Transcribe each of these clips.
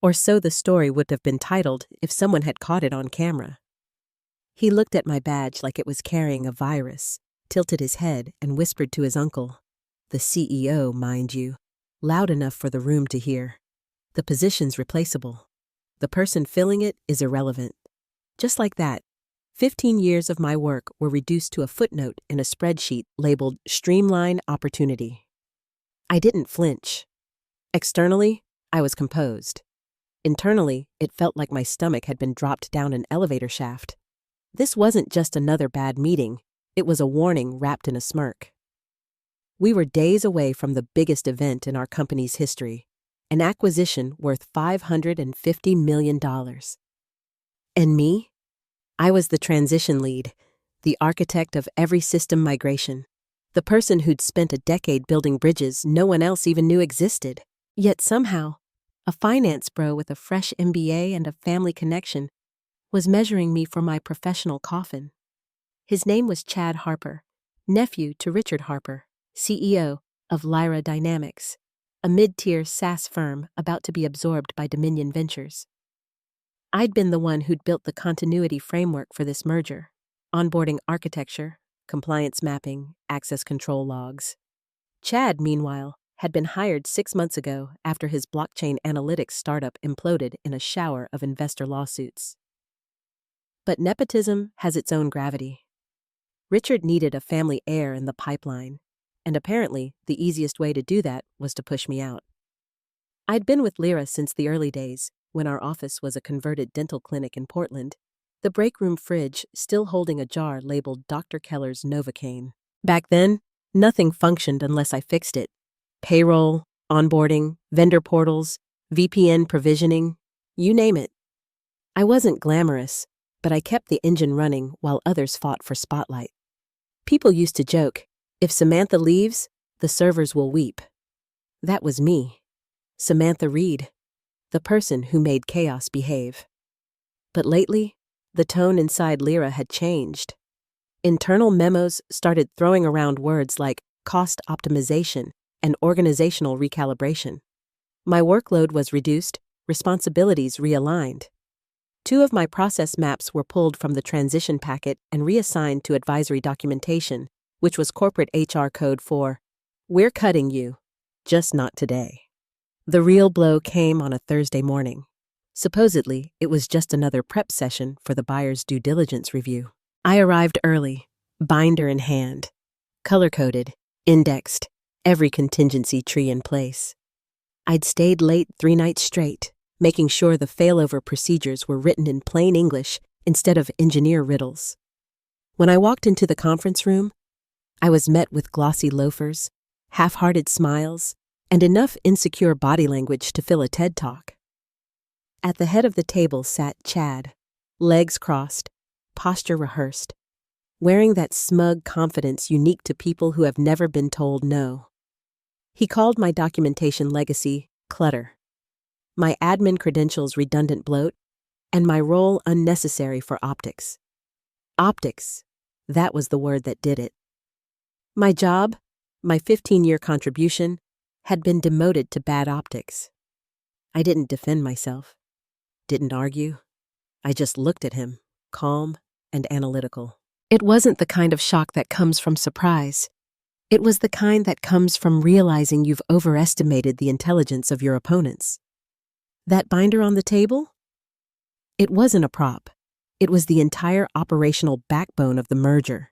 Or so the story would have been titled if someone had caught it on camera. He looked at my badge like it was carrying a virus, tilted his head, and whispered to his uncle, the CEO, mind you, loud enough for the room to hear. The position's replaceable. The person filling it is irrelevant. Just like that, 15 years of my work were reduced to a footnote in a spreadsheet labeled Streamline Opportunity. I didn't flinch. Externally, I was composed. Internally, it felt like my stomach had been dropped down an elevator shaft. This wasn't just another bad meeting, it was a warning wrapped in a smirk. We were days away from the biggest event in our company's history, an acquisition worth $550 million. And me? I was the transition lead, the architect of every system migration, the person who'd spent a decade building bridges no one else even knew existed. Yet somehow, a finance bro with a fresh MBA and a family connection was measuring me for my professional coffin. His name was Chad Harper, nephew to Richard Harper, CEO of Lyra Dynamics, a mid-tier SaaS firm about to be absorbed by Dominion Ventures. I'd been the one who'd built the continuity framework for this merger, onboarding architecture, compliance mapping, access control logs. Chad, meanwhile, had been hired 6 months ago after his blockchain analytics startup imploded in a shower of investor lawsuits. But nepotism has its own gravity. Richard needed a family heir in the pipeline, and apparently the easiest way to do that was to push me out. I'd been with Lyra since the early days, when our office was a converted dental clinic in Portland, the break room fridge still holding a jar labeled Dr. Keller's Novocaine. Back then, nothing functioned unless I fixed it. Payroll, onboarding, vendor portals, VPN provisioning, you name it. I wasn't glamorous, but I kept the engine running while others fought for spotlight. People used to joke, if Samantha leaves, the servers will weep. That was me, Samantha Reed, the person who made chaos behave. But lately, the tone inside Lyra had changed. Internal memos started throwing around words like cost optimization and organizational recalibration. My workload was reduced, responsibilities realigned. 2 of my process maps were pulled from the transition packet and reassigned to advisory documentation, which was corporate HR code for, "We're cutting you, just not today." The real blow came on a Thursday morning. Supposedly, it was just another prep session for the buyer's due diligence review. I arrived early, binder in hand, color-coded, indexed, every contingency tree in place. I'd stayed late 3 nights straight, making sure the failover procedures were written in plain English instead of engineer riddles. When I walked into the conference room, I was met with glossy loafers, half-hearted smiles, and enough insecure body language to fill a TED Talk. At the head of the table sat Chad, legs crossed, posture rehearsed, wearing that smug confidence unique to people who have never been told no. He called my documentation legacy clutter, my admin credentials redundant bloat, and my role unnecessary for optics. Optics, that was the word that did it. My job, my 15-year contribution, had been demoted to bad optics. I didn't defend myself, didn't argue. I just looked at him, calm and analytical. It wasn't the kind of shock that comes from surprise. It was the kind that comes from realizing you've overestimated the intelligence of your opponents. That binder on the table? It wasn't a prop. It was the entire operational backbone of the merger.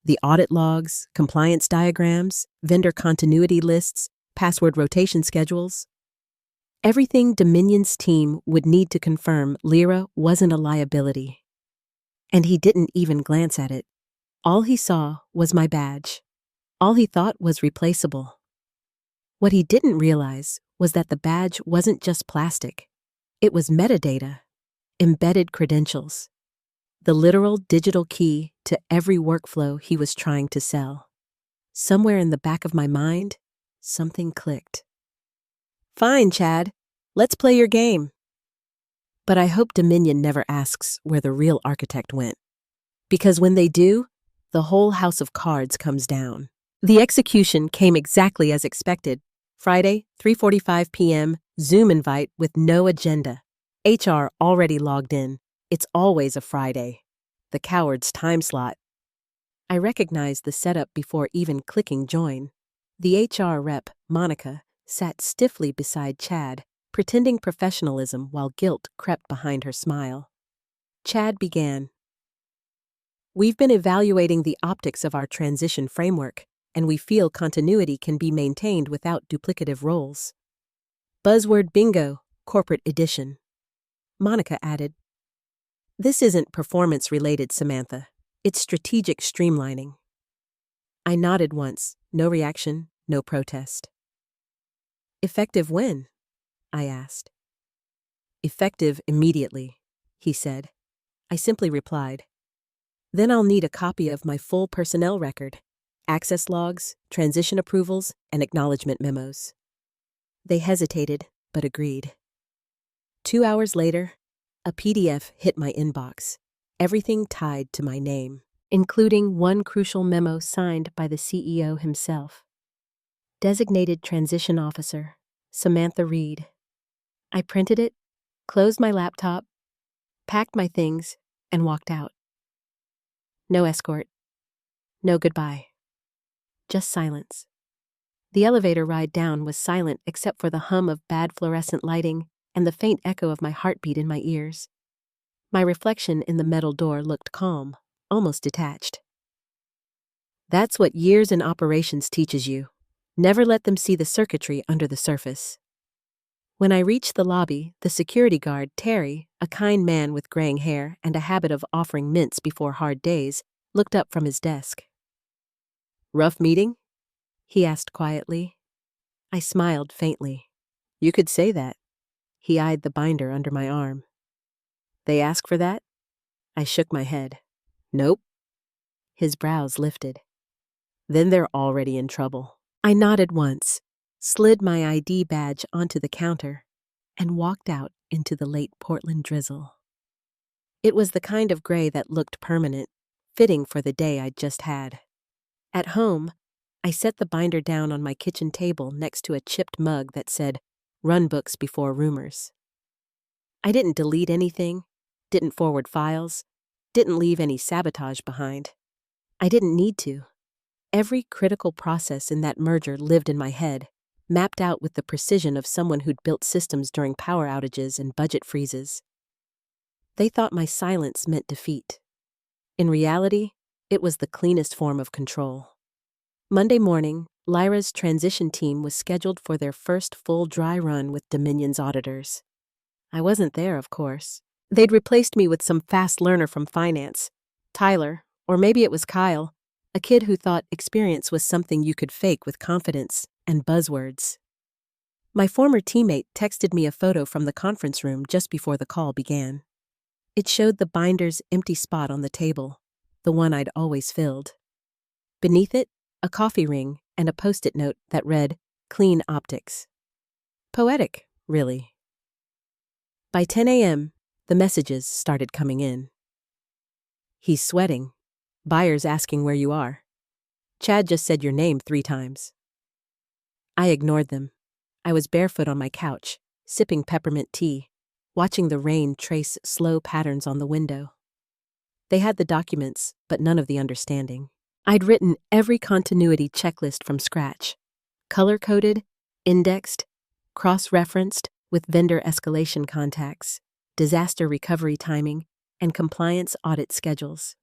The audit logs, compliance diagrams, vendor continuity lists, password rotation schedules. Everything Dominion's team would need to confirm Lyra wasn't a liability. And he didn't even glance at it. All he saw was my badge. All he thought was replaceable. What he didn't realize was that the badge wasn't just plastic. It was metadata, embedded credentials, the literal digital key to every workflow he was trying to sell. Somewhere in the back of my mind, something clicked. Fine, Chad. Let's play your game. But I hope Dominion never asks where the real architect went. Because when they do, the whole house of cards comes down. The execution came exactly as expected. Friday, 3:45 p.m., Zoom invite with no agenda. HR already logged in. It's always a Friday. The coward's time slot. I recognized the setup before even clicking join. The HR rep, Monica, sat stiffly beside Chad, pretending professionalism while guilt crept behind her smile. Chad began. We've been evaluating the optics of our transition framework, and we feel continuity can be maintained without duplicative roles. Buzzword bingo, corporate edition. Monica added, This isn't performance-related, Samantha. It's strategic streamlining. I nodded once, no reaction, no protest. Effective when? I asked. Effective immediately, he said. I simply replied. Then I'll need a copy of my full personnel record, access logs, transition approvals, and acknowledgement memos. They hesitated, but agreed. 2 hours later, a PDF hit my inbox, everything tied to my name, including one crucial memo signed by the CEO himself. Designated Transition Officer, Samantha Reed. I printed it, closed my laptop, packed my things, and walked out. No escort. No goodbye. Just silence. The elevator ride down was silent except for the hum of bad fluorescent lighting and the faint echo of my heartbeat in my ears. My reflection in the metal door looked calm, almost detached. That's what years in operations teaches you. Never let them see the circuitry under the surface. When I reached the lobby, the security guard, Terry, a kind man with graying hair and a habit of offering mints before hard days, looked up from his desk. Rough meeting? He asked quietly. I smiled faintly. You could say that. He eyed the binder under my arm. They ask for that? I shook my head. Nope. His brows lifted. Then they're already in trouble. I nodded once, slid my ID badge onto the counter, and walked out into the late Portland drizzle. It was the kind of gray that looked permanent, fitting for the day I'd just had. At home, I set the binder down on my kitchen table next to a chipped mug that said, Run books before rumors. I didn't delete anything, didn't forward files, didn't leave any sabotage behind. I didn't need to. Every critical process in that merger lived in my head, mapped out with the precision of someone who'd built systems during power outages and budget freezes. They thought my silence meant defeat. In reality, it was the cleanest form of control. Monday morning, Lyra's transition team was scheduled for their first full dry run with Dominion's auditors. I wasn't there, of course. They'd replaced me with some fast learner from finance, Tyler, or maybe it was Kyle, a kid who thought experience was something you could fake with confidence and buzzwords. My former teammate texted me a photo from the conference room just before the call began. It showed the binder's empty spot on the table, the one I'd always filled. Beneath it, a coffee ring and a post-it note that read, Clean Optics. Poetic, really. By 10 a.m., the messages started coming in. He's sweating. Buyers asking where you are. Chad just said your name 3 times. I ignored them. I was barefoot on my couch, sipping peppermint tea, watching the rain trace slow patterns on the window. They had the documents, but none of the understanding. I'd written every continuity checklist from scratch, color-coded, indexed, cross-referenced with vendor escalation contacts, disaster recovery timing, and compliance audit schedules.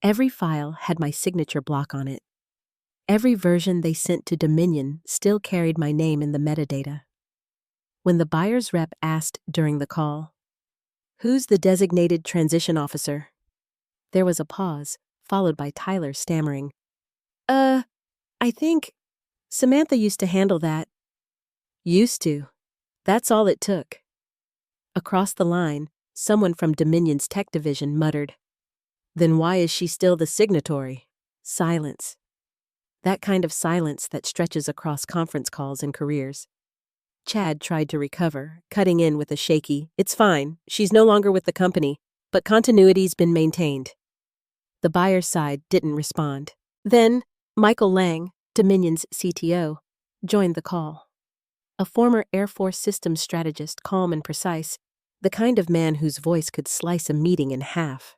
Every file had my signature block on it. Every version they sent to Dominion still carried my name in the metadata. When the buyer's rep asked during the call, "Who's the designated transition officer?" There was a pause, followed by Tyler stammering, I think Samantha used to handle that." Used to. That's all it took. Across the line, someone from Dominion's tech division muttered, "Then why is she still the signatory?" Silence. That kind of silence that stretches across conference calls and careers. Chad tried to recover, cutting in with a shaky, "It's fine, she's no longer with the company, but continuity's been maintained." The buyer's side didn't respond. Then, Michael Lang, Dominion's CTO, joined the call. a former Air Force systems strategist, calm and precise, the kind of man whose voice could slice a meeting in half.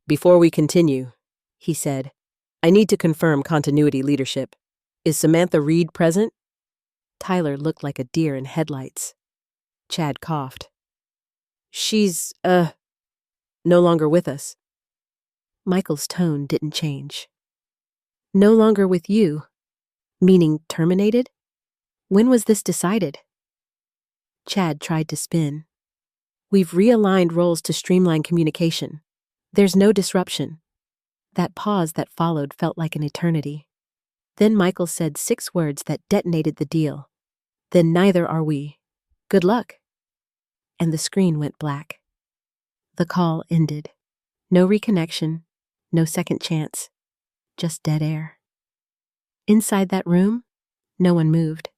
"Before we continue," he said, "I need to confirm continuity leadership. Is Samantha Reed present?" Tyler looked like a deer in headlights. Chad coughed. "She's, no longer with us." Michael's tone didn't change. "No longer with you? Meaning terminated? When was this decided?" Chad tried to spin. "We've realigned roles to streamline communication. There's no disruption." That pause that followed felt like an eternity. Then Michael said 6 words that detonated the deal. "Then neither are we. Good luck." And the screen went black. The call ended. No reconnection, no second chance, just dead air. Inside that room, no one moved.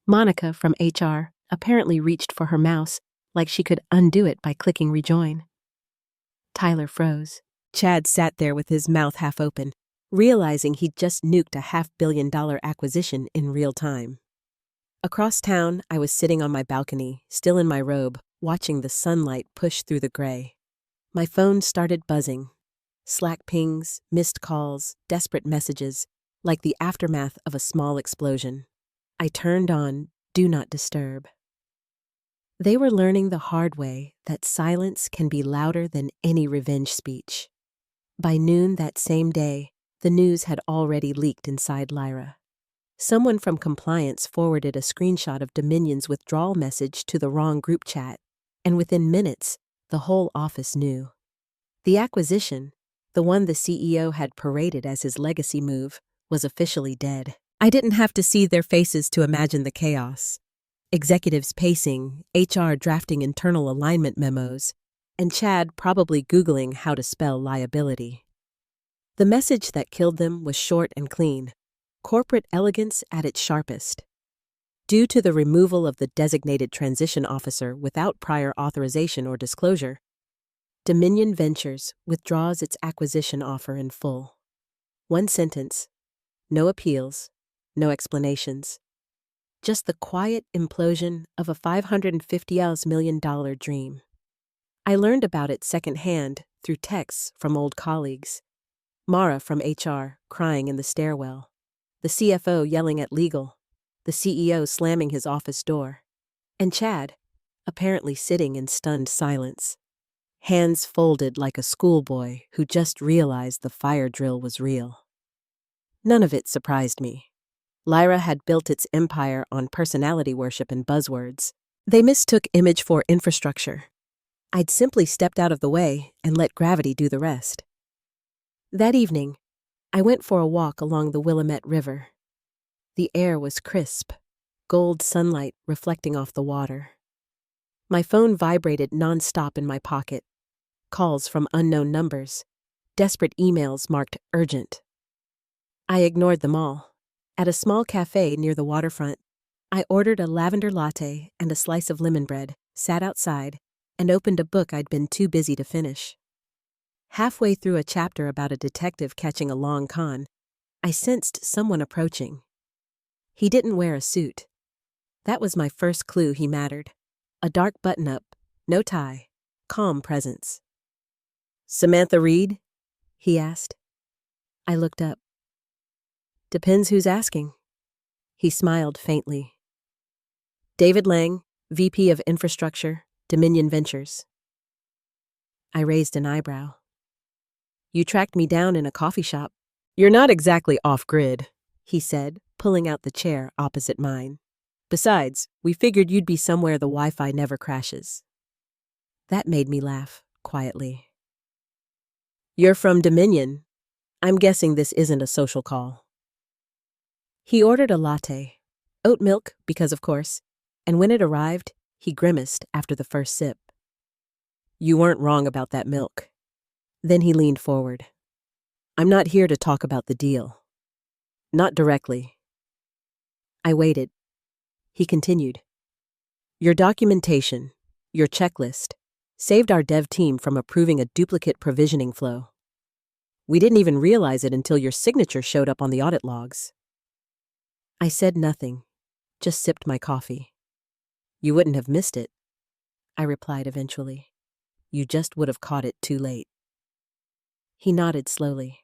Monica from HR apparently reached for her mouse like she could undo it by clicking rejoin. Tyler froze. Chad sat there with his mouth half open, realizing he'd just nuked a $500 million acquisition in real time. Across town, I was sitting on my balcony, still in my robe, watching the sunlight push through the gray. My phone started buzzing. Slack pings, missed calls, desperate messages, like the aftermath of a small explosion. I turned on Do Not Disturb. They were learning the hard way that silence can be louder than any revenge speech. By noon that same day, the news had already leaked inside Lyra. Someone from compliance forwarded a screenshot of Dominion's withdrawal message to the wrong group chat, and within minutes, the whole office knew. The acquisition, the one the CEO had paraded as his legacy move, was officially dead. I didn't have to see their faces to imagine the chaos. Executives pacing, HR drafting internal alignment memos, and Chad probably Googling how to spell liability. The message that killed them was short and clean. Corporate elegance at its sharpest. Due to the removal of the designated transition officer without prior authorization or disclosure, Dominion Ventures withdraws its acquisition offer in full. One sentence. No appeals, no explanations. Just the quiet implosion of a $550 million dream. I learned about it secondhand through texts from old colleagues. Mara from HR crying in the stairwell. The CFO yelling at legal. The CEO slamming his office door. And Chad, apparently sitting in stunned silence. Hands folded like a schoolboy who just realized the fire drill was real. None of it surprised me. Lyra had built its empire on personality worship and buzzwords. They mistook image for infrastructure. I'd simply stepped out of the way and let gravity do the rest. That evening, I went for a walk along the Willamette River. The air was crisp, gold sunlight reflecting off the water. My phone vibrated nonstop in my pocket. Calls from unknown numbers, desperate emails marked urgent. I ignored them all. At a small cafe near the waterfront, I ordered a lavender latte and a slice of lemon bread, sat outside, and opened a book I'd been too busy to finish. Halfway through a chapter about a detective catching a long con, I sensed someone approaching. He didn't wear a suit. That was my first clue he mattered. A dark button-up, no tie, calm presence. "Samantha Reed?" he asked. I looked up. "Depends who's asking." He smiled faintly. "David Lang, VP of Infrastructure, Dominion Ventures." I raised an eyebrow. "You tracked me down in a coffee shop." "You're not exactly off-grid," he said, pulling out the chair opposite mine. "Besides, we figured you'd be somewhere the Wi-Fi never crashes." That made me laugh, quietly. "You're from Dominion. I'm guessing this isn't a social call." He ordered a latte, oat milk, because of course, and when it arrived, he grimaced after the first sip. "You weren't wrong about that milk." Then he leaned forward. "I'm not here to talk about the deal. Not directly." I waited. He continued. "Your documentation, your checklist, saved our dev team from approving a duplicate provisioning flow. We didn't even realize it until your signature showed up on the audit logs." I said nothing, Just sipped my coffee. You wouldn't have missed it, I replied eventually. You just would have caught it too late. He nodded slowly.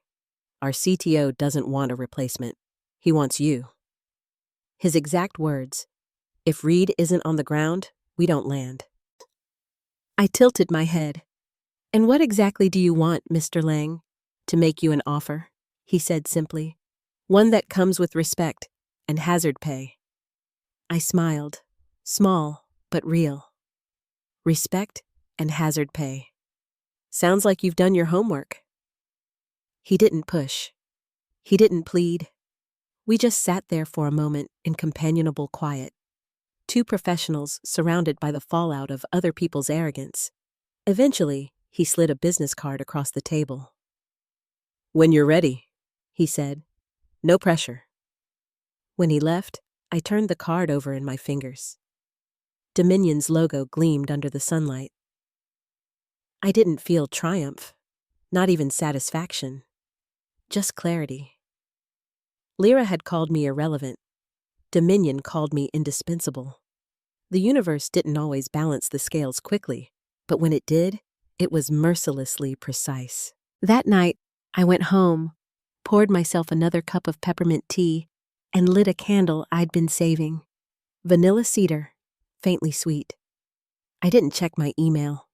Our CTO doesn't want a replacement. He wants you. His exact words, if Reed isn't on the ground, we don't land. I tilted my head. And what exactly do you want, Mr. Lang? To make you an offer, he said simply. One that comes with respect and hazard pay. I smiled, small but real. Respect and hazard pay. Sounds like you've done your homework. He didn't push. He didn't plead. We just sat there for a moment in companionable quiet. Two professionals surrounded by the fallout of other people's arrogance. Eventually, he slid a business card across the table. When you're ready, he said. No pressure. When he left, I turned the card over in my fingers. Dominion's logo gleamed under the sunlight. I didn't feel triumph, not even satisfaction, just clarity. Lyra had called me irrelevant. Dominion called me indispensable. The universe didn't always balance the scales quickly, but when it did, it was mercilessly precise. That night, I went home, poured myself another cup of peppermint tea, and lit a candle I'd been saving. Vanilla cedar, faintly sweet. I didn't check my email,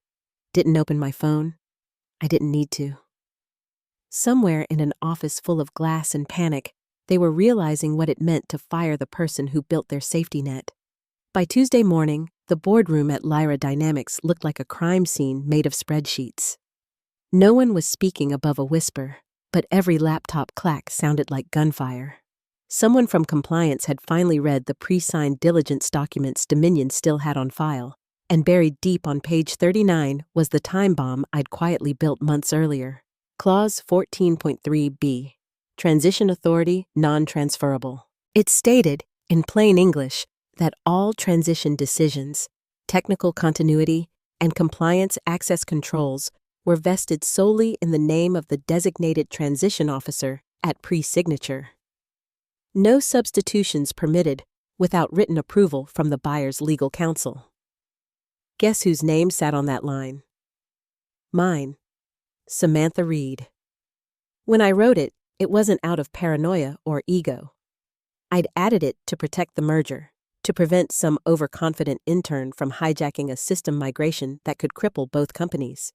didn't open my phone. I didn't need to. Somewhere in an office full of glass and panic, they were realizing what it meant to fire the person who built their safety net. By Tuesday morning, the boardroom at Lyra Dynamics looked like a crime scene made of spreadsheets. No one was speaking above a whisper, but every laptop clack sounded like gunfire. Someone from compliance had finally read the pre-signed diligence documents Dominion still had on file, and buried deep on page 39 was the time bomb I'd quietly built months earlier. Clause 14.3b. Transition authority non-transferable. It stated, in plain English, that all transition decisions, technical continuity, and compliance access controls were vested solely in the name of the designated transition officer at pre-signature. No substitutions permitted without written approval from the buyer's legal counsel. Guess whose name sat on that line? Mine. Samantha Reed. When I wrote it, it wasn't out of paranoia or ego. I'd added it to protect the merger, to prevent some overconfident intern from hijacking a system migration that could cripple both companies.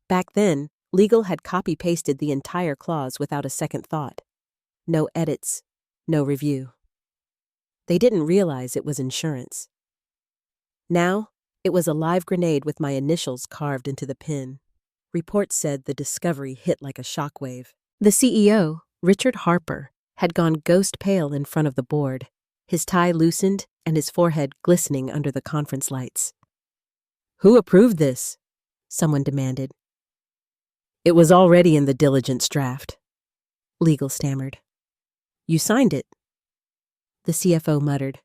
Back then, legal had copy-pasted the entire clause without a second thought. No edits, no review. They didn't realize it was insurance. Now, it was a live grenade with my initials carved into the pin. Reports said the discovery hit like a shockwave. The CEO, Richard Harper, had gone ghost pale in front of the board, his tie loosened and his forehead glistening under the conference lights. Who approved this? Someone demanded. It was already in the diligence draft. Legal stammered. You signed it. The CFO muttered.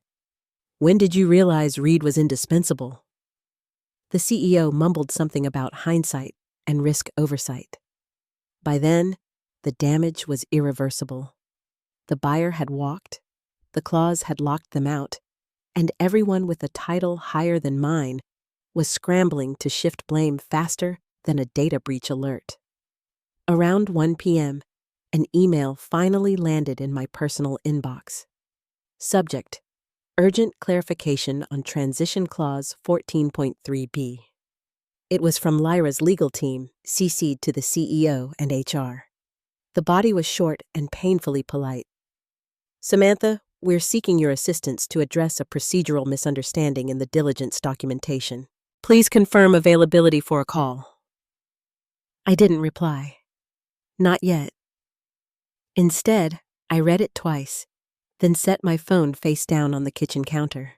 When did you realize Reed was indispensable? The CEO mumbled something about hindsight and risk oversight. By then, the damage was irreversible. The buyer had walked, the clause had locked them out, and everyone with a title higher than mine was scrambling to shift blame faster than a data breach alert. Around 1 p.m., an email finally landed in my personal inbox. Subject: Urgent clarification on Transition Clause 14.3b. It was from Lyra's legal team, CC'd to the CEO and HR. The body was short and painfully polite. Samantha, we're seeking your assistance to address a procedural misunderstanding in the diligence documentation. Please confirm availability for a call. I didn't reply. Not yet. Instead, I read it twice, then set my phone face down on the kitchen counter.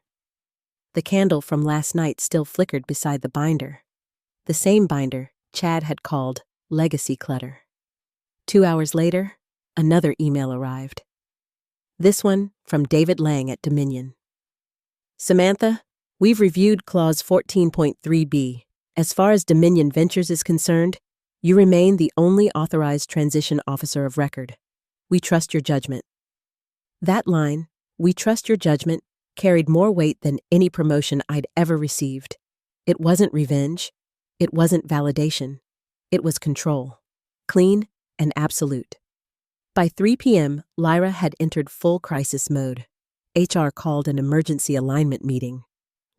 The candle from last night still flickered beside the binder. The same binder Chad had called legacy clutter. 2 hours later, another email arrived. This one from David Lang at Dominion. Samantha, we've reviewed Clause 14.3b. As far as Dominion Ventures is concerned, you remain the only authorized transition officer of record. We trust your judgment. That line, we trust your judgment, carried more weight than any promotion I'd ever received. It wasn't revenge. It wasn't validation. It was control. Clean and absolute. By 3 p.m., Lyra had entered full crisis mode. HR called an emergency alignment meeting.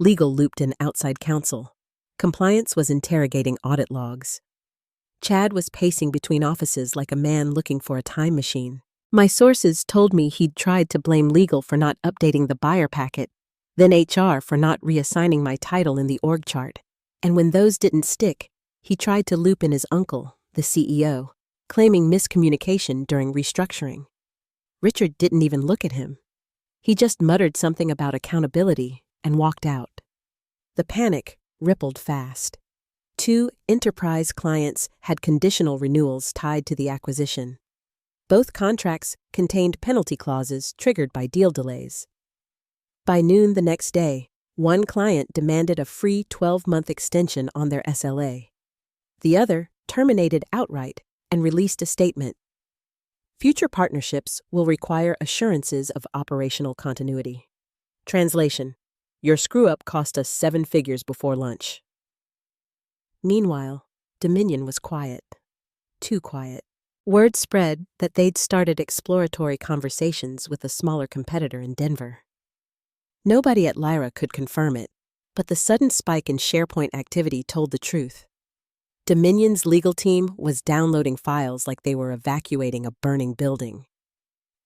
Legal looped in outside counsel. Compliance was interrogating audit logs. Chad was pacing between offices like a man looking for a time machine. My sources told me he'd tried to blame legal for not updating the buyer packet, then HR for not reassigning my title in the org chart. And when those didn't stick, he tried to loop in his uncle, the CEO, claiming miscommunication during restructuring. Richard didn't even look at him. He just muttered something about accountability and walked out. The panic rippled fast. 2 enterprise clients had conditional renewals tied to the acquisition. Both contracts contained penalty clauses triggered by deal delays. By noon the next day, one client demanded a free 12-month extension on their SLA. The other terminated outright and released a statement. Future partnerships will require assurances of operational continuity. Translation: Your screw-up cost us 7 figures before lunch. Meanwhile, Dominion was quiet. Too quiet. Word spread that they'd started exploratory conversations with a smaller competitor in Denver. Nobody at Lyra could confirm it, but the sudden spike in SharePoint activity told the truth. Dominion's legal team was downloading files like they were evacuating a burning building.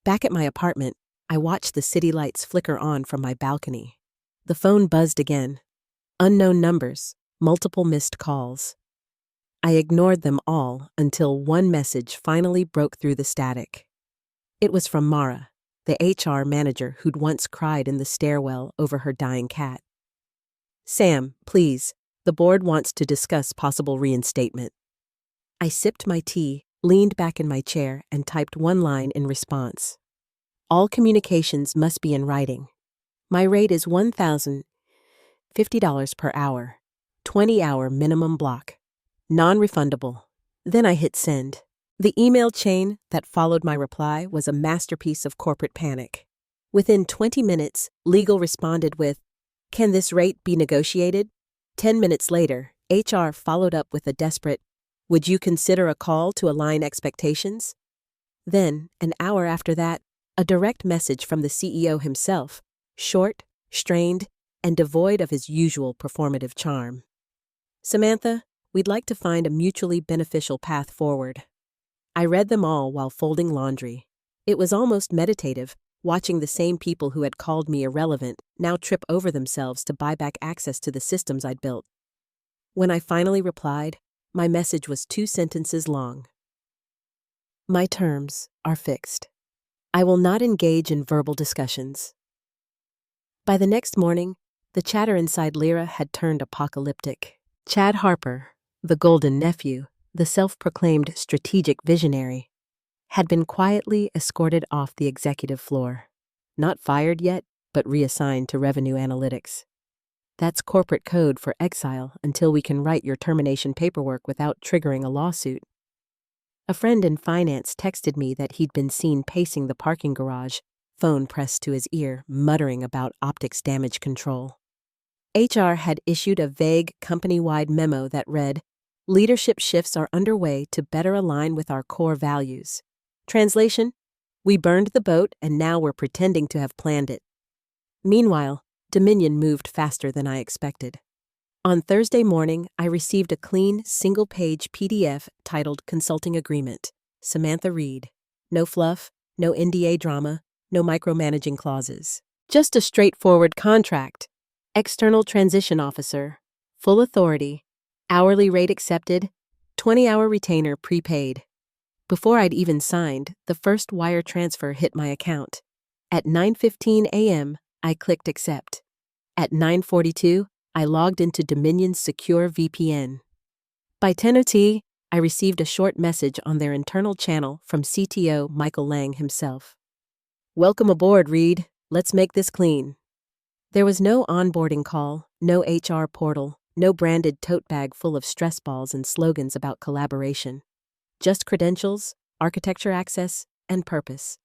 Back at my apartment, I watched the city lights flicker on from my balcony. The phone buzzed again. Unknown numbers, multiple missed calls. I ignored them all until one message finally broke through the static. It was from Mara, the HR manager who'd once cried in the stairwell over her dying cat. "Sam, please, the board wants to discuss possible reinstatement." I sipped my tea, leaned back in my chair, and typed one line in response. "All communications must be in writing. My rate is $1,050 per hour, 20-hour minimum block. Non-refundable." Then I hit send. The email chain that followed my reply was a masterpiece of corporate panic. Within 20 minutes, legal responded with, "Can this rate be negotiated?" 10 minutes later, HR followed up with a desperate, "Would you consider a call to align expectations?" Then, an hour after that, a direct message from the CEO himself, short, strained, and devoid of his usual performative charm. "Samantha, we'd like to find a mutually beneficial path forward." I read them all while folding laundry. It was almost meditative, watching the same people who had called me irrelevant now trip over themselves to buy back access to the systems I'd built. When I finally replied, my message was 2 sentences long. "My terms are fixed. I will not engage in verbal discussions." By the next morning, the chatter inside Lyra had turned apocalyptic. Chad Harper, the golden nephew, the self-proclaimed strategic visionary, had been quietly escorted off the executive floor. Not fired yet, but reassigned to revenue analytics. That's corporate code for exile until we can write your termination paperwork without triggering a lawsuit. A friend in finance texted me that he'd been seen pacing the parking garage, phone pressed to his ear, muttering about optics damage control. HR had issued a vague company-wide memo that read, "Leadership shifts are underway to better align with our core values." Translation: We burned the boat and now we're pretending to have planned it. Meanwhile, Dominion moved faster than I expected. On Thursday morning, I received a clean, single-page PDF titled Consulting Agreement. Samantha Reed. No fluff, no NDA drama, no micromanaging clauses. Just a straightforward contract. External Transition Officer. Full authority. Hourly rate accepted. 20-hour retainer prepaid. Before I'd even signed, the first wire transfer hit my account. At 9:15 a.m., I clicked accept. At 9:42, I logged into Dominion's secure VPN. By 10:00, I received a short message on their internal channel from CTO Michael Lang himself. "Welcome aboard, Reed. Let's make this clean." There was no onboarding call, no HR portal, no branded tote bag full of stress balls and slogans about collaboration. Just credentials, architecture access, and purpose.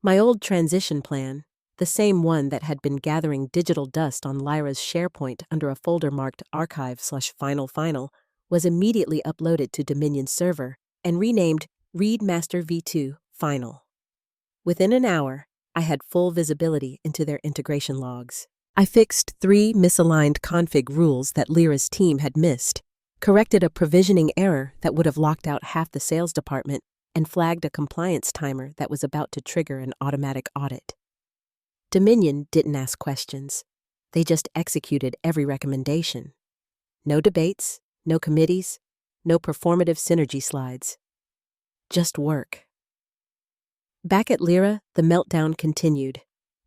My old transition plan, the same one that had been gathering digital dust on Lyra's SharePoint under a folder marked archive/final, was immediately uploaded to Dominion's server and renamed Readmaster V2 Final. Within an hour, I had full visibility into their integration logs. I fixed 3 misaligned config rules that Lyra's team had missed, corrected a provisioning error that would have locked out half the sales department, and flagged a compliance timer that was about to trigger an automatic audit. Dominion didn't ask questions. They just executed every recommendation. No debates, no committees, no performative synergy slides. Just work. Back at Lyra, the meltdown continued.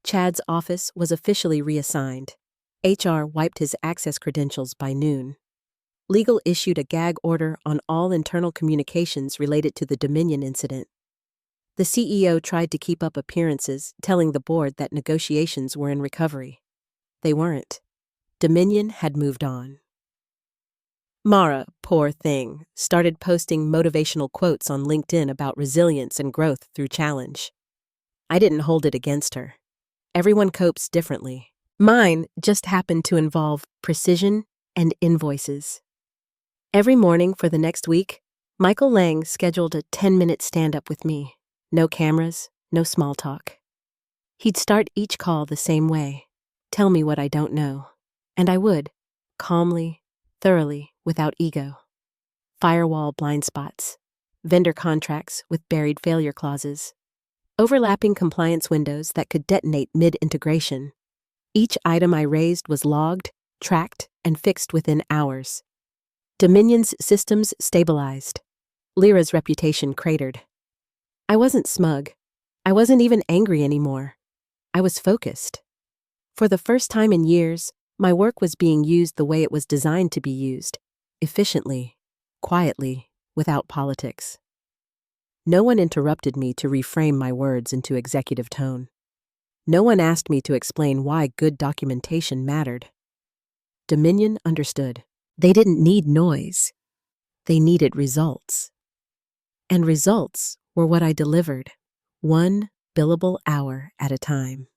Chad's office was officially reassigned. HR wiped his access credentials by noon. Legal issued a gag order on all internal communications related to the Dominion incident. The CEO tried to keep up appearances, telling the board that negotiations were in recovery. They weren't. Dominion had moved on. Mara, poor thing, started posting motivational quotes on LinkedIn about resilience and growth through challenge. I didn't hold it against her. Everyone copes differently. Mine just happened to involve precision and invoices. Every morning for the next week, Michael Lang scheduled a 10-minute stand-up with me. No cameras, no small talk. He'd start each call the same way. Tell me what I don't know. And I would, calmly, thoroughly, without ego. Firewall blind spots, vendor contracts with buried failure clauses, overlapping compliance windows that could detonate mid-integration. Each item I raised was logged, tracked, and fixed within hours. Dominion's systems stabilized. Lyra's reputation cratered. I wasn't smug. I wasn't even angry anymore. I was focused. For the first time in years, my work was being used the way it was designed to be used, efficiently, quietly, without politics. No one interrupted me to reframe my words into executive tone. No one asked me to explain why good documentation mattered. Dominion understood. They didn't need noise. They needed results. And results were what I delivered, 1 billable hour at a time.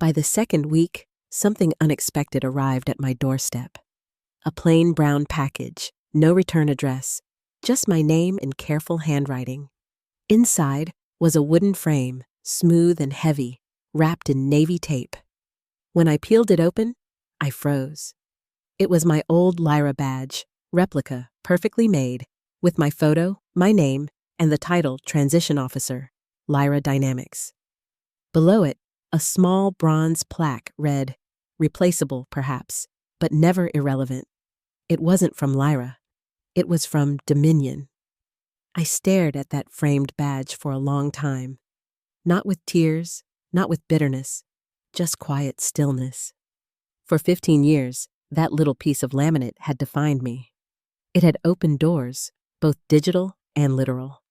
By the second week, something unexpected arrived at my doorstep. A plain brown package, no return address, just my name in careful handwriting. Inside was a wooden frame, smooth and heavy, wrapped in navy tape. When I peeled it open, I froze. It was my old Lyra badge, replica, perfectly made, with my photo, my name, and the title Transition Officer, Lyra Dynamics. Below it, a small bronze plaque read, replaceable perhaps, but never irrelevant. It wasn't from Lyra. It was from Dominion. I stared at that framed badge for a long time. Not with tears, not with bitterness, just quiet stillness. For 15 years, that little piece of laminate had defined me. It had opened doors, both digital and literal.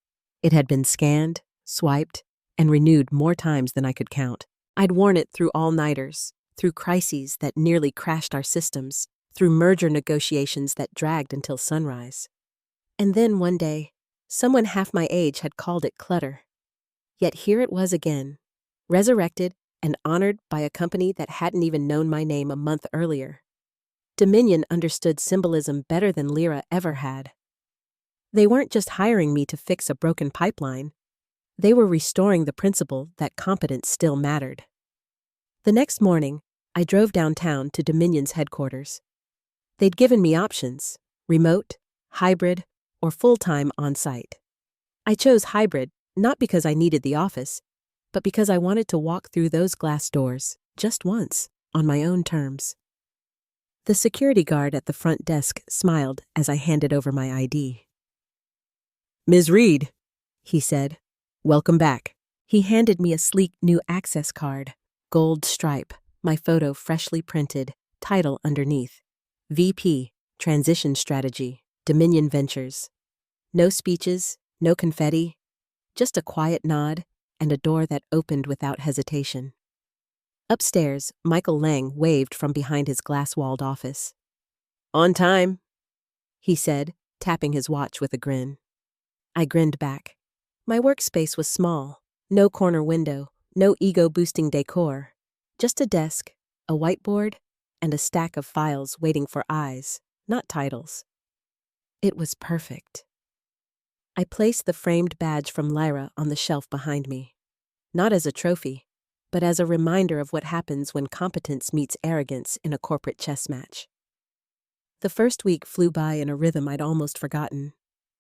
It had been scanned, swiped, and renewed more times than I could count. I'd worn it through all-nighters, through crises that nearly crashed our systems, through merger negotiations that dragged until sunrise. And then one day, someone half my age had called it clutter. Yet here it was again, resurrected and honored by a company that hadn't even known my name a month earlier. Dominion understood symbolism better than Lyra ever had. They weren't just hiring me to fix a broken pipeline. They were restoring the principle that competence still mattered. The next morning, I drove downtown to Dominion's headquarters. They'd given me options, remote, hybrid, or full-time on-site. I chose hybrid not because I needed the office, but because I wanted to walk through those glass doors, just once, on my own terms. The security guard at the front desk smiled as I handed over my ID. "Ms. Reed," he said, "welcome back." He handed me a sleek new access card, gold stripe, my photo freshly printed, title underneath. VP, Transition Strategy, Dominion Ventures. No speeches, no confetti, just a quiet nod and a door that opened without hesitation. Upstairs, Michael Lang waved from behind his glass-walled office. "On time," he said, tapping his watch with a grin. I grinned back. My workspace was small, no corner window, No ego-boosting decor. Just a desk, a whiteboard, and a stack of files waiting for eyes, not titles. It was perfect. I placed the framed badge from Lyra on the shelf behind me. Not as a trophy, but as a reminder of what happens when competence meets arrogance in a corporate chess match. The first week flew by in a rhythm I'd almost forgotten.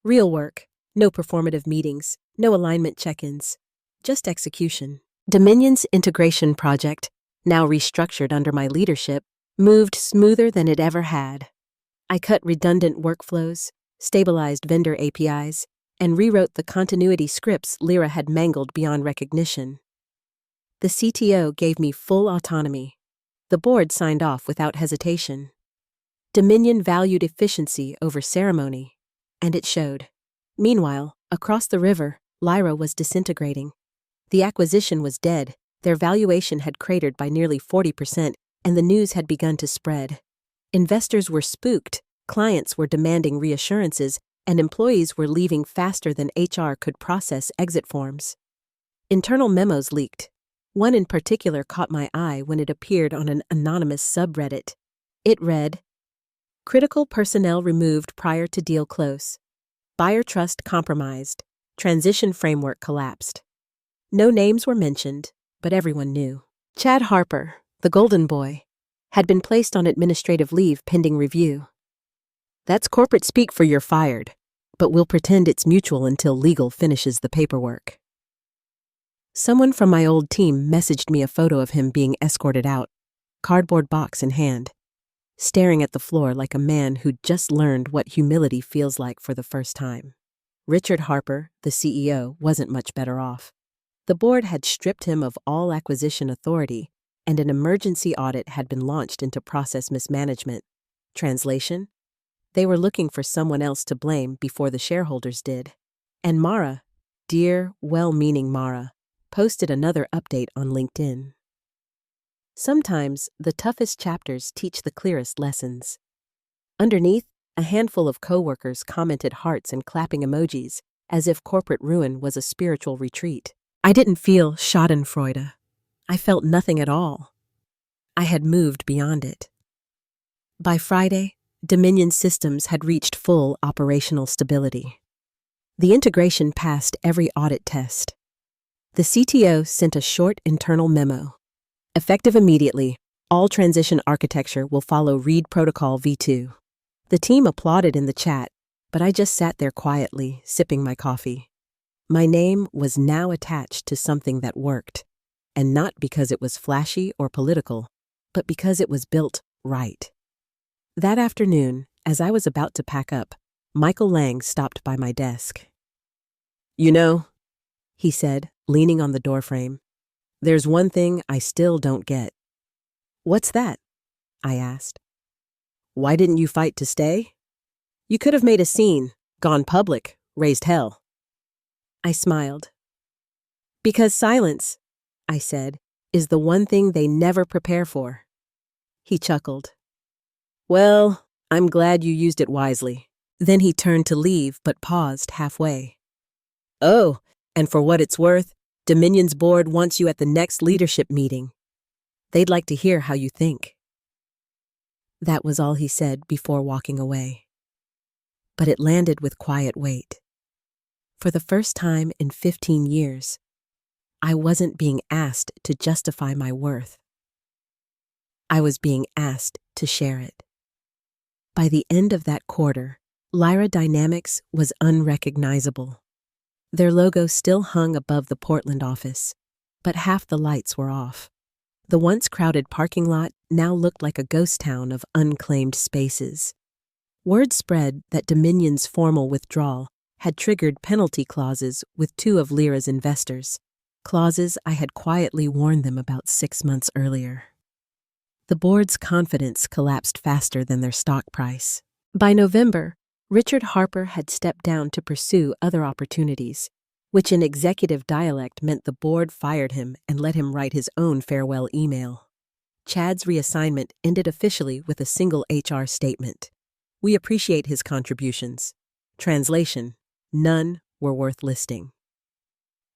Real work, no performative meetings, no alignment check-ins, just execution. Dominion's integration project, now restructured under my leadership, moved smoother than it ever had. I cut redundant workflows, stabilized vendor APIs, and rewrote the continuity scripts Lyra had mangled beyond recognition. The CTO gave me full autonomy. The board signed off without hesitation. Dominion valued efficiency over ceremony, and it showed. Meanwhile, across the river, Lyra was disintegrating. The acquisition was dead, their valuation had cratered by nearly 40%, and the news had begun to spread. Investors were spooked, clients were demanding reassurances, and employees were leaving faster than HR could process exit forms. Internal memos leaked. One in particular caught my eye when it appeared on an anonymous subreddit. It read, "Critical personnel removed prior to deal close. Buyer trust compromised. Transition framework collapsed." No names were mentioned, but everyone knew. Chad Harper, the golden boy, had been placed on administrative leave pending review. "That's corporate speak for you're fired, but we'll pretend it's mutual until legal finishes the paperwork." Someone from my old team messaged me a photo of him being escorted out, cardboard box in hand, staring at the floor like a man who'd just learned what humility feels like for the first time. Richard Harper, the CEO, wasn't much better off. The board had stripped him of all acquisition authority, and an emergency audit had been launched into process mismanagement. Translation? They were looking for someone else to blame before the shareholders did. And Mara, dear, well-meaning Mara, posted another update on LinkedIn. Sometimes, the toughest chapters teach the clearest lessons. Underneath, a handful of coworkers commented hearts and clapping emojis, as if corporate ruin was a spiritual retreat. I didn't feel schadenfreude. I felt nothing at all. I had moved beyond it. By Friday, Dominion systems had reached full operational stability. The integration passed every audit test. The CTO sent a short internal memo. Effective immediately, all transition architecture will follow Read Protocol v2. The team applauded in the chat, but I just sat there quietly, sipping my coffee. My name was now attached to something that worked, and not because it was flashy or political, but because it was built right. That afternoon, as I was about to pack up, Michael Lang stopped by my desk. "You know," he said, leaning on the doorframe, "there's one thing I still don't get." "What's that?" I asked. "Why didn't you fight to stay? You could have made a scene, gone public, raised hell." I smiled. "Because silence," I said, "is the one thing they never prepare for." He chuckled. "Well, I'm glad you used it wisely." Then he turned to leave but paused halfway. "Oh, and for what it's worth, Dominion's board wants you at the next leadership meeting. They'd like to hear how you think." That was all he said before walking away. But it landed with quiet weight. For the first time in 15 years, I wasn't being asked to justify my worth. I was being asked to share it. By the end of that quarter, Lyra Dynamics was unrecognizable. Their logo still hung above the Portland office, but half the lights were off. The once crowded parking lot now looked like a ghost town of unclaimed spaces. Word spread that Dominion's formal withdrawal had triggered penalty clauses with two of Lyra's investors, clauses I had quietly warned them about 6 months earlier. The board's confidence collapsed faster than their stock price. By November, Richard Harper had stepped down to pursue other opportunities, which in executive dialect meant the board fired him and let him write his own farewell email. Chad's reassignment ended officially with a single HR statement. "We appreciate his contributions." Translation: none were worth listing.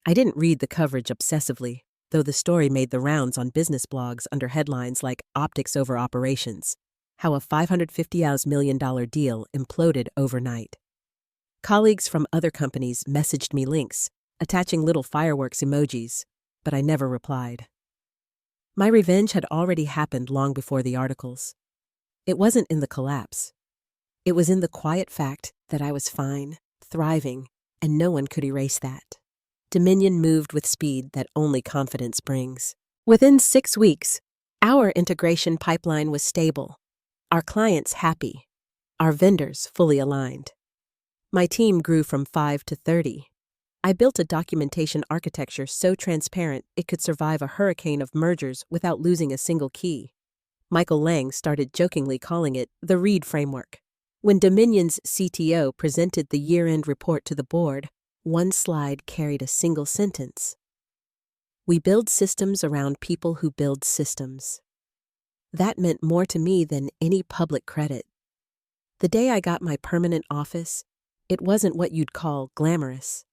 I didn't read the coverage obsessively, though the story made the rounds on business blogs under headlines like Optics Over Operations, how a $550 million deal imploded overnight. Colleagues from other companies messaged me links, attaching little fireworks emojis, but I never replied. My revenge had already happened long before the articles. It wasn't in the collapse. It was in the quiet fact that I was fine, thriving, and no one could erase that. Dominion moved with speed that only confidence brings. Within 6 weeks, our integration pipeline was stable, our clients happy, our vendors fully aligned. My team grew from 5 to 30. I built a documentation architecture so transparent it could survive a hurricane of mergers without losing a single key. Michael Lang started jokingly calling it the Reed Framework. When Dominion's CTO presented the year-end report to the board, one slide carried a single sentence. We build systems around people who build systems. That meant more to me than any public credit. The day I got my permanent office, it wasn't what you'd call glamorous.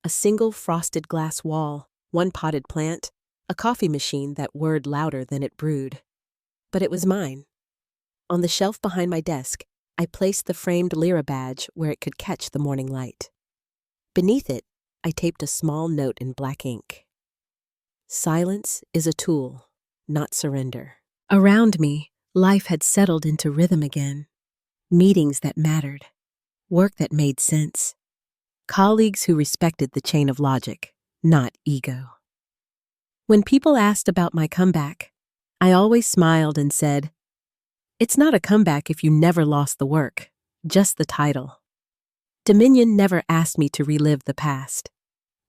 A single frosted glass wall, one potted plant, a coffee machine that whirred louder than it brewed. But it was mine. On the shelf behind my desk, I placed the framed Lyra badge where it could catch the morning light. Beneath it, I taped a small note in black ink. Silence is a tool, not surrender. Around me, life had settled into rhythm again. Meetings that mattered, work that made sense, colleagues who respected the chain of logic, not ego. When people asked about my comeback, I always smiled and said, "It's not a comeback if you never lost the work, just the title." Dominion never asked me to relive the past.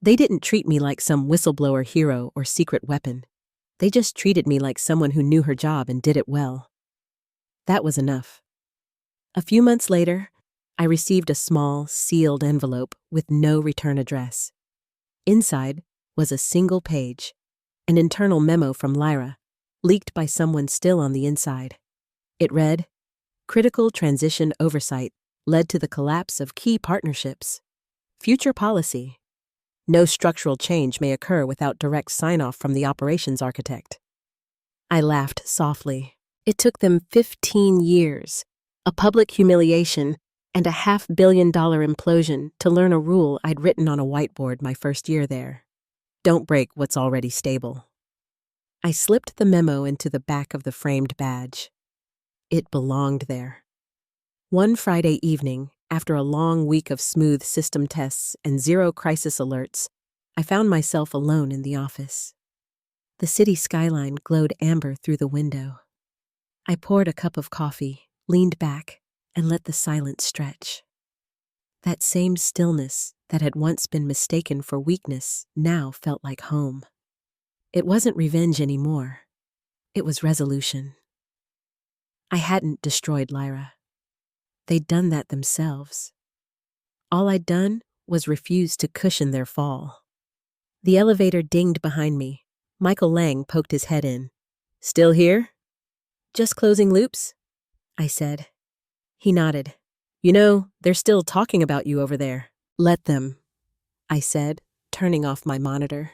They didn't treat me like some whistleblower hero or secret weapon. They just treated me like someone who knew her job and did it well. That was enough. A few months later, I received a small, sealed envelope with no return address. Inside was a single page, an internal memo from Lyra, leaked by someone still on the inside. It read, "Critical transition oversight led to the collapse of key partnerships. Future policy. No structural change may occur without direct sign-off from the operations architect." I laughed softly. It took them 15 years, a public humiliation, and a $500 million implosion to learn a rule I'd written on a whiteboard my first year there. Don't break what's already stable. I slipped the memo into the back of the framed badge. It belonged there. One Friday evening, after a long week of smooth system tests and 0 crisis alerts, I found myself alone in the office. The city skyline glowed amber through the window. I poured a cup of coffee, leaned back, and let the silence stretch. That same stillness that had once been mistaken for weakness now felt like home. It wasn't revenge anymore. It was resolution. I hadn't destroyed Lyra. They'd done that themselves. All I'd done was refuse to cushion their fall. The elevator dinged behind me. Michael Lang poked his head in. "Still here?" "Just closing loops," I said. He nodded. "You know, they're still talking about you over there." "Let them," I said, turning off my monitor.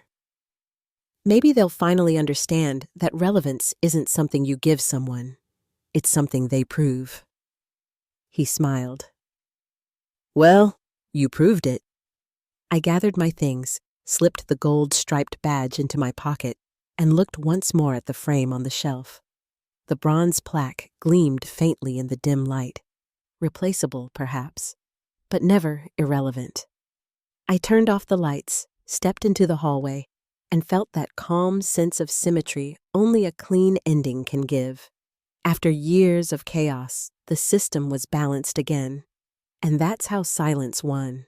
Maybe they'll finally understand that relevance isn't something you give someone. It's something they prove. He smiled. "Well, you proved it." I gathered my things, slipped the gold-striped badge into my pocket, and looked once more at the frame on the shelf. The bronze plaque gleamed faintly in the dim light. Replaceable, perhaps, but never irrelevant. I turned off the lights, stepped into the hallway, and felt that calm sense of symmetry only a clean ending can give. After years of chaos, the system was balanced again, and that's how silence won.